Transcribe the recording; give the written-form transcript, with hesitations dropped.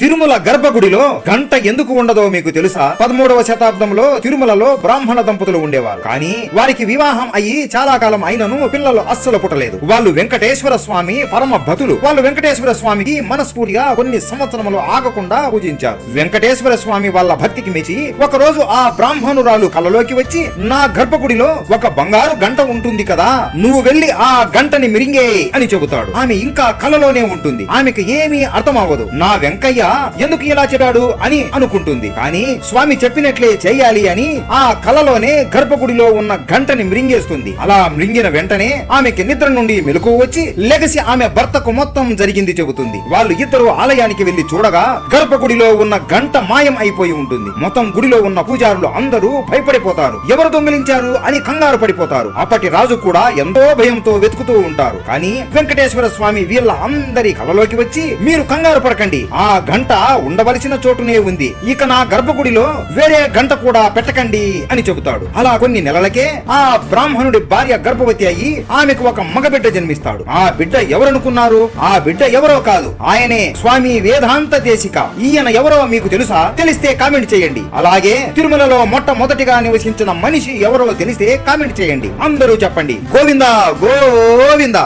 తిరుమల గర్భగుడిలో గంట ఎందుకు ఉండదో మీకు తెలుసా? 13వ శతాబ్దంలో తిరుమలలో బ్రాహ్మణ దంపతులు ఉండేవారు. కానీ వారికి వివాహం అయ్యి చాలా కాలం అయినను పిల్లలు అస్సలు పుట్టలేదు. వాళ్ళు వెంకటేశ్వర స్వామి పరమ భక్తులు. వాళ్ళు వెంకటేశ్వర స్వామికి మనస్ఫూర్తిగా కొన్ని సంవత్సరములు ఆగకుండా పూజించారు. వెంకటేశ్వర స్వామి వాళ్ళ భక్తికి మెచ్చి ఒక రోజు ఆ బ్రాహ్మణురాలు కలలోకి వచ్చి, నా గర్భగుడిలో ఒక బంగారు గంట ఉంటుంది కదా, నువ్వు వెళ్లి ఆ గంటని మిరింగే అని చెబుతాడు. ఆమె ఇంకా కలలోనే ఉంటుంది. ఆమెకు ఏమీ అర్థం అవ్వదు. నా వెంకయ్య ఎందుకు ఇలా చెప్పాడు అని అనుకుంటుంది. కానీ స్వామి చెప్పినట్లే చేయాలి అని ఆ కలలోనే గర్భగుడిలో ఉన్న గంటని మృంగేస్తుంది. అలా మృంగిన వెంటనే ఆమెకి నిద్ర నుండి మెలకువ వచ్చి లెగసి ఆమె భర్తకు మొత్తం జరిగింది చెబుతుంది. వాళ్ళు ఇద్దరు ఆలయానికి వెళ్లి చూడగా గర్భగుడిలో ఉన్న గంట మాయం అయిపోయి ఉంటుంది. మొత్తం గుడిలో ఉన్న పూజారులు అందరూ భయపడిపోతారు. ఎవరు దొంగిలించారు అని కంగారు పడిపోతారు. అప్పటి రాజు కూడా ఎంతో భయంతో వెతుకుతూ ఉంటారు. కానీ వెంకటేశ్వర స్వామి వీళ్ళ అందరి కలలోకి వచ్చి, మీరు కంగారు పడకండి, ఆ గంట ఉండవలసిన చోటునే ఉంది, ఇక నా గర్భగుడిలో వేరే గంట కూడా పెట్టకండి అని చెబుతాడు. అలా కొన్ని నెలలకే ఆ బ్రాహ్మణుడి భార్య గర్భవతి అయ్యి ఆమెకు ఒక మగబిడ్డ జన్మిస్తాడు. ఆ బిడ్డ ఎవరనుకున్నారు? ఆ బిడ్డ ఎవరో కాదు, ఆయనే స్వామి వేదాంత దేశిక. ఈయన ఎవరో మీకు తెలుసా? తెలిస్తే కామెంట్ చేయండి. అలాగే తిరుమలలో మొట్టమొదటిగా నివసించిన మనిషి ఎవరో తెలిస్తే కామెంట్ చేయండి. అందరూ చెప్పండి, గోవిందా గోవిందా.